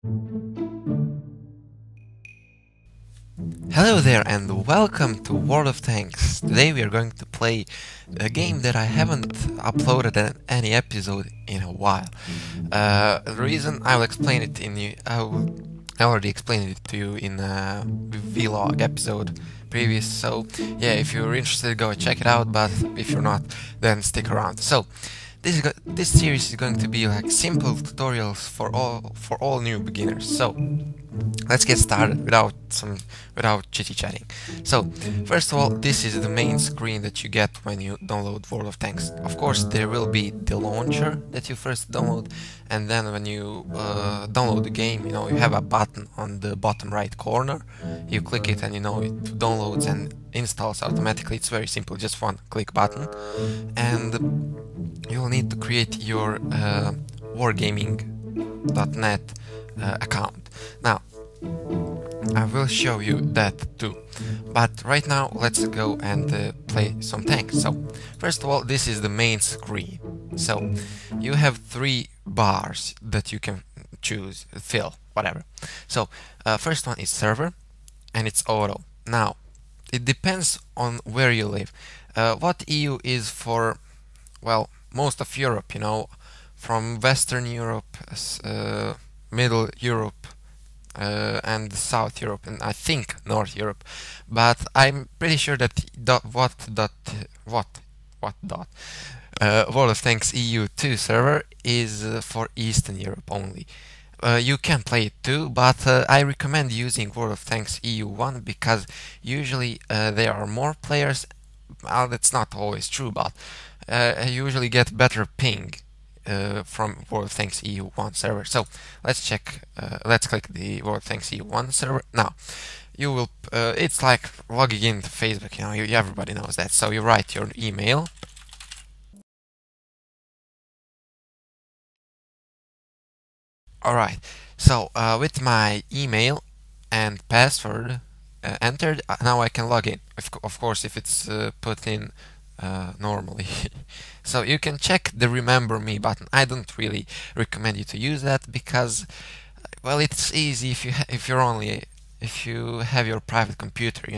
Hello there and welcome to World of Tanks. Today we are going to play a game that I haven't uploaded any episode in a while. The reason I will explain it I already explained it to you in a vlog episode previous. So yeah, if you're interested, go check it out. But if you're not, then stick around. So this series is going to be like simple tutorials for all new beginners. So let's get started without chitty chatting. So first of all, this is the main screen that you get when you download World of Tanks. Of course, there will be the launcher that you first download, and then when you download the game, you have a button on the bottom right corner. You click it, and it downloads and installs automatically. It's very simple, just one click button, and you will need to create your wargaming.net account. Now, I will show you that too, but right now let's go and play some tanks. So first of all, this is the main screen. So you have three bars that you can choose, fill, whatever. So first one is server, and it's auto. Now it depends on where you live. What EU is for, well, most of Europe, from Western Europe, Middle Europe, and South Europe, and I think North Europe, but I'm pretty sure that World of Tanks EU2 server is for Eastern Europe only. You can play it too, but I recommend using World of Tanks EU1 because usually there are more players. Well, that's not always true, but I usually get better ping from World of Tanks EU1 server. So let's check. Let's click the World of Tanks EU1 server now. You will. It's like logging into Facebook. Everybody knows that. So you write your email. All right. So with my email and password entered, now I can log in. Of course, if it's put in normally. So you can check the remember me button. I don't really recommend you to use that because, well, it's easy if you have your private computer,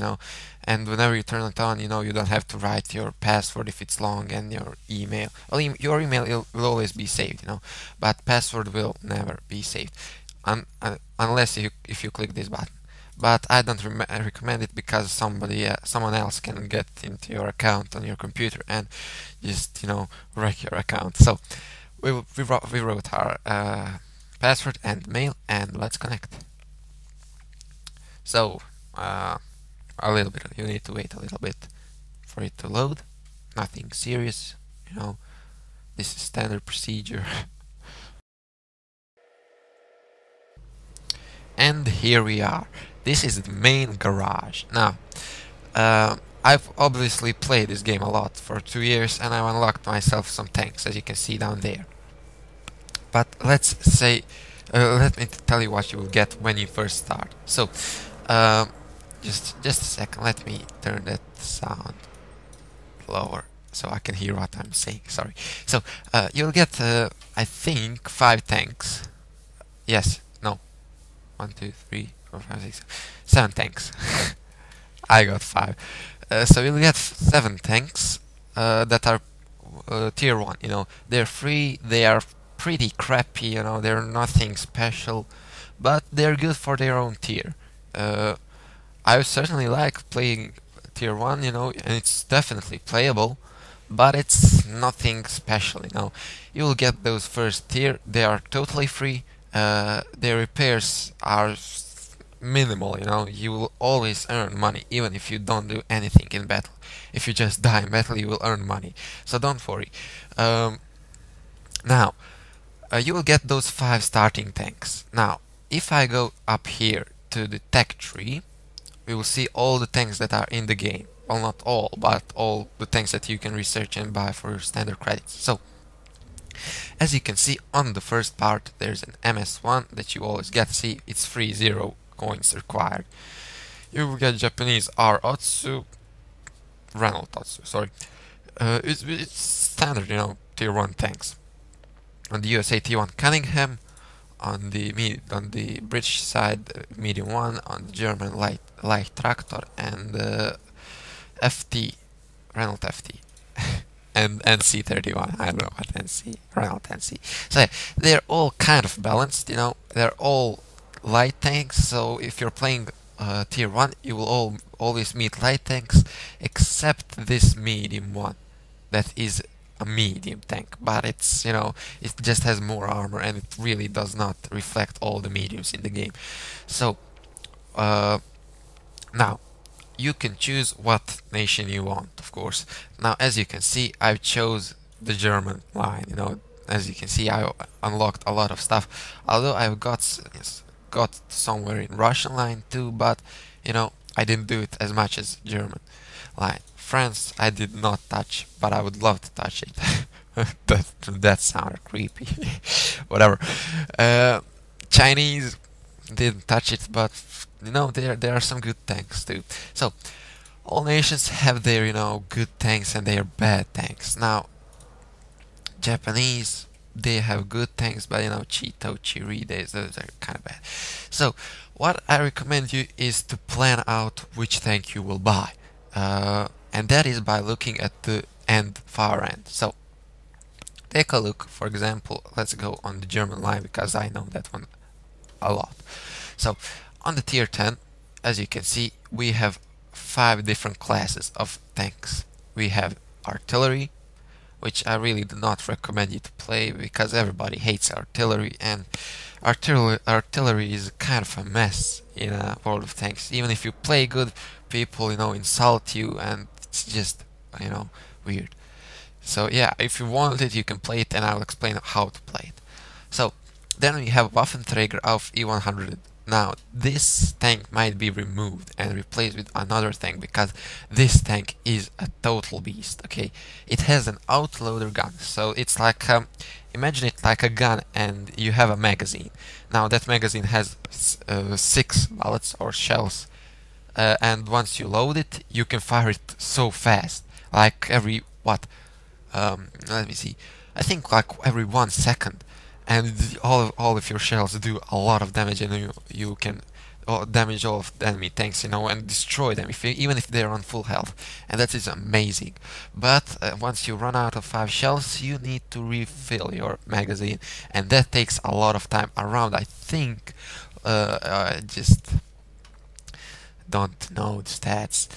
and whenever you turn it on, you don't have to write your password if it's long, and your email. Well, your email will always be saved, but password will never be saved unless if you click this button. But I don't recommend it because someone else can get into your account on your computer and just wreck your account. So we wrote our password and mail, and let's connect. So a little bit, you need to wait a little bit for it to load. Nothing serious, this is standard procedure. And here we are. This is the main garage. Now, I've obviously played this game a lot for 2 years, and I've unlocked myself some tanks, as you can see down there. But let me tell you what you will get when you first start. So, just a second. Let me turn that sound lower so I can hear what I'm saying. Sorry. So, you'll get, I think, 5 tanks. Yes. No. 1, 2, 3, 4, 5, 6, 7 tanks. I got 5. So you'll get 7 tanks that are tier 1. They're free. They are pretty crappy. They're nothing special, but they're good for their own tier. I certainly like playing tier 1. And it's definitely playable, but it's nothing special. You will get those first tier. They are totally free. Their repairs are minimal, you will always earn money even if you don't do anything in battle. If you just die in battle, you will earn money, so don't worry. Now, you will get those 5 starting tanks. Now, if I go up here to the tech tree, we will see all the tanks that are in the game. Well, not all, but all the tanks that you can research and buy for standard credits. So as you can see on the first part, there's an MS1 that you always get. See, it's free, 0 coins required. You will get Japanese R Otsu, Renault Otsu, sorry. It's standard, tier 1 tanks. On the USA T1 Cunningham, on the British side, medium 1, on the German light tractor, and FT, Renault FT. And NC31, I don't know what Renault NC. So yeah, they're all kind of balanced, you know, they're all light tanks, so if you're playing tier 1, you will always meet light tanks, except this medium one, that is a medium tank, but it's, you know, it just has more armor, and it really does not reflect all the mediums in the game. So, now, you can choose what nation you want, of course. Now, as you can see, I've chose the German line. You know, as you can see, I unlocked a lot of stuff. Although I've got somewhere in Russian line too, but you know, I didn't do it as much as German line. France, I did not touch, but I would love to touch it. that sounded creepy. Whatever. Chinese, didn't touch it, but you know, there are some good tanks too. So all nations have their, you know, good tanks and their bad tanks. Now Japanese, they have good tanks, but you know, Cheeto, Chiri, those are kind of bad. So what I recommend you is to plan out which tank you will buy, and that is by looking at the far end. So take a look, for example, let's go on the German line, because I know that one a lot. So on the tier 10, as you can see, we have 5 different classes of tanks. We have artillery, which I really do not recommend you to play, because everybody hates artillery, and artillery is kind of a mess in a World of Tanks. Even if you play good, people, you know, insult you, and it's just, you know, weird. So yeah, if you want it, you can play it, and I'll explain how to play it. So then we have Waffenträger auf E100. Now this tank might be removed and replaced with another tank, because this tank is a total beast. Okay, it has an autoloader gun, so it's like imagine it like a gun, and you have a magazine. Now that magazine has 6 bullets or shells, and once you load it, you can fire it so fast, like every let me see, I think like every 1 second. And all of your shells do a lot of damage, and you can damage all of the enemy tanks, you know, and destroy them even if they're on full health, and that is amazing. But once you run out of 5 shells, you need to refill your magazine, and that takes a lot of time, around, I think, I just don't know the stats.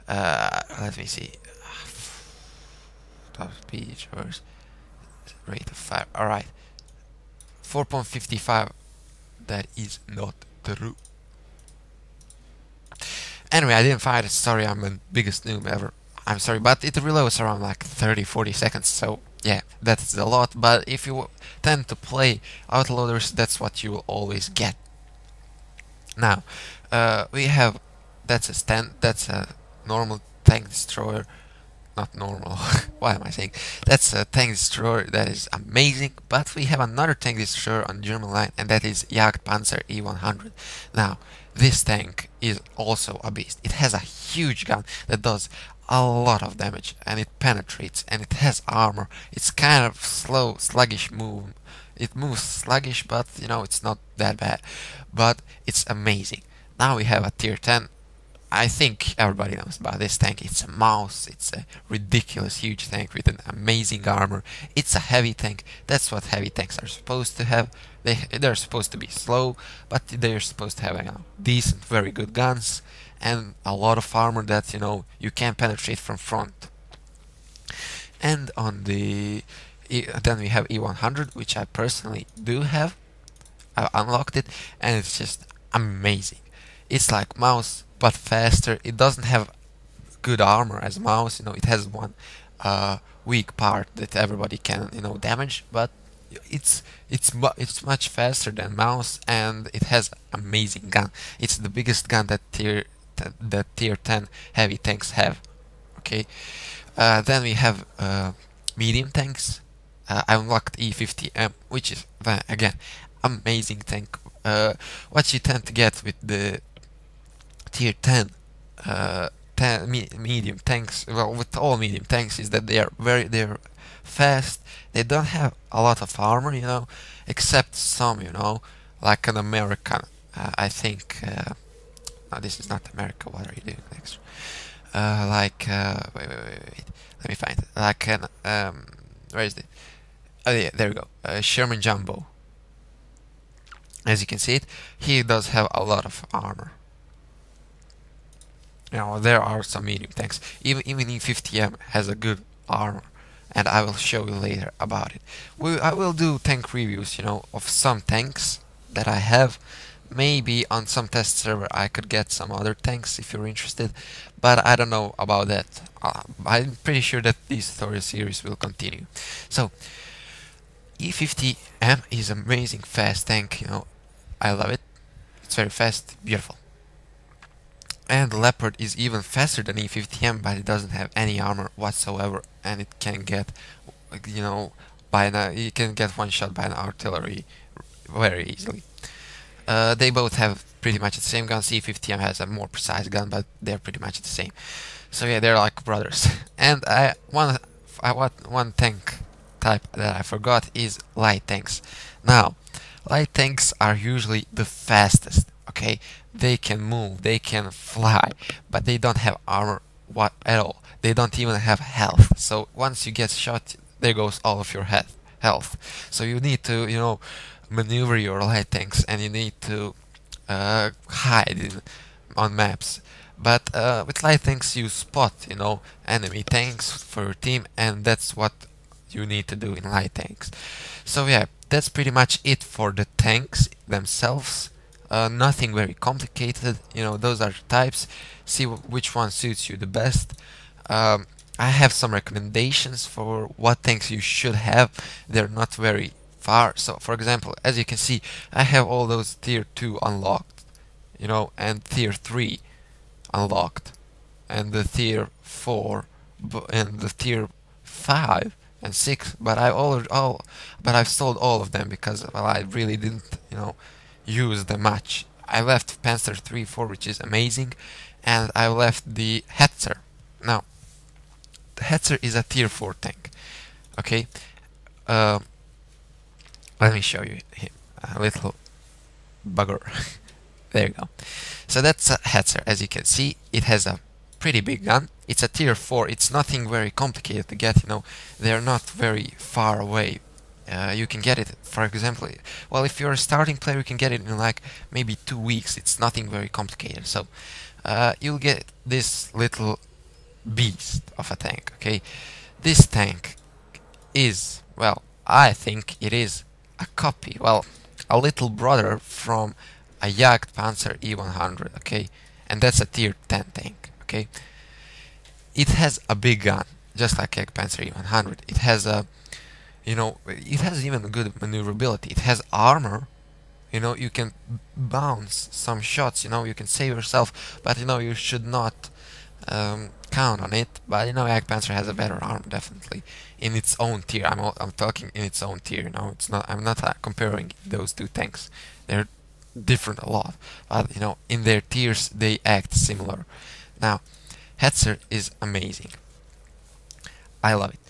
Let me see. Top speed, rate of fire. All right. 4.55, that is not true. Anyway, I didn't find it, sorry, I'm the biggest noob ever. I'm sorry, but it reloads around like 30-40 seconds, so yeah, that's a lot. But if you tend to play autoloaders, that's what you will always get. Now, we have, that's a normal tank destroyer. Not normal, what am I saying? That's a tank destroyer that is amazing, but we have another tank destroyer on the German line, and that is Jagdpanzer E100. Now, this tank is also a beast. It has a huge gun that does a lot of damage, and it penetrates, and it has armor. It's kind of slow, sluggish move. It moves sluggish, but you know, it's not that bad. But it's amazing. Now we have a tier 10. I think everybody knows about this tank. It's a mouse. It's a ridiculous huge tank with an amazing armor. It's a heavy tank. That's what heavy tanks are supposed to have. They're supposed to be slow, but they're supposed to have, you know, decent, very good guns, and a lot of armor that, you know, you can penetrate from front. And on the then we have E100, which I personally do have. I unlocked it, and it's just amazing. It's like mouse, but faster. It doesn't have good armor as mouse, you know. It has one weak part that everybody can, you know, damage, but it's much faster than mouse, and it has amazing gun. It's the biggest gun that tier 10 heavy tanks have. Okay, then we have medium tanks. I unlocked E50M, which is again amazing tank. What you tend to get with the tier 10 medium tanks, well, with all medium tanks, is that they're fast. They don't have a lot of armor, you know, except some, you know, like an American. I think. No, this is not America. What are you doing next? Wait. Let me find it. Like an where is it? Oh yeah, there we go. Sherman Jumbo. As you can see it, he does have a lot of armor. You know, there are some medium tanks. Even E50M has a good armor, and I will show you later about it. I will do tank reviews, you know, of some tanks that I have. Maybe on some test server I could get some other tanks if you're interested, but I don't know about that. I'm pretty sure that this tutorial series will continue. So, E50M is amazing fast tank, you know, I love it. It's very fast, beautiful. And Leopard is even faster than E50M, but it doesn't have any armor whatsoever, and it can get, you know, you can get one shot by an artillery very easily. They both have pretty much the same gun. E50M has a more precise gun, but they're pretty much the same. So yeah, they're like brothers. And one tank type that I forgot is light tanks. Now, light tanks are usually the fastest. Okay, they can move, they can fly, but they don't have armor at all. They don't even have health. So once you get shot, there goes all of your health. So you need to, you know, maneuver your light tanks, and you need to hide on maps. But with light tanks, you spot, you know, enemy tanks for your team, and that's what you need to do in light tanks. So yeah, that's pretty much it for the tanks themselves. Nothing very complicated, you know, those are the types. See which one suits you the best. I have some recommendations for what tanks you should have. They're not very far. So for example, as you can see, I have all those tier 2 unlocked, you know, and tier 3 unlocked, and the tier 4 and the tier 5 and 6, but I've sold all of them because, well, I really didn't, you know, use them much. I left Panzer 3-4, which is amazing, and I left the Hetzer. Now, the Hetzer is a tier 4 tank. Okay, let me show you him. A little bugger. There you go. So that's a Hetzer. As you can see, it has a pretty big gun. It's a tier 4. It's nothing very complicated to get, you know. They're not very far away. You can get it, for example, well, if you're a starting player, you can get it in like maybe 2 weeks. It's nothing very complicated. So you'll get this little beast of a tank. Okay, this tank is, well, I think it is a copy, well, a little brother from a Jagdpanzer E100. Okay, and that's a tier 10 tank. Okay, it has a big gun, just like Jagdpanzer E100. It has a, you know, it has even good maneuverability. It has armor. You know, you can bounce some shots. You know, you can save yourself, but you know, you should not count on it. But you know, Jagdpanzer has a better armor, definitely, in its own tier. I'm talking in its own tier. You know, it's not. I'm not comparing those two tanks. They're different a lot, but you know, in their tiers they act similar. Now, Hetzer is amazing. I love it.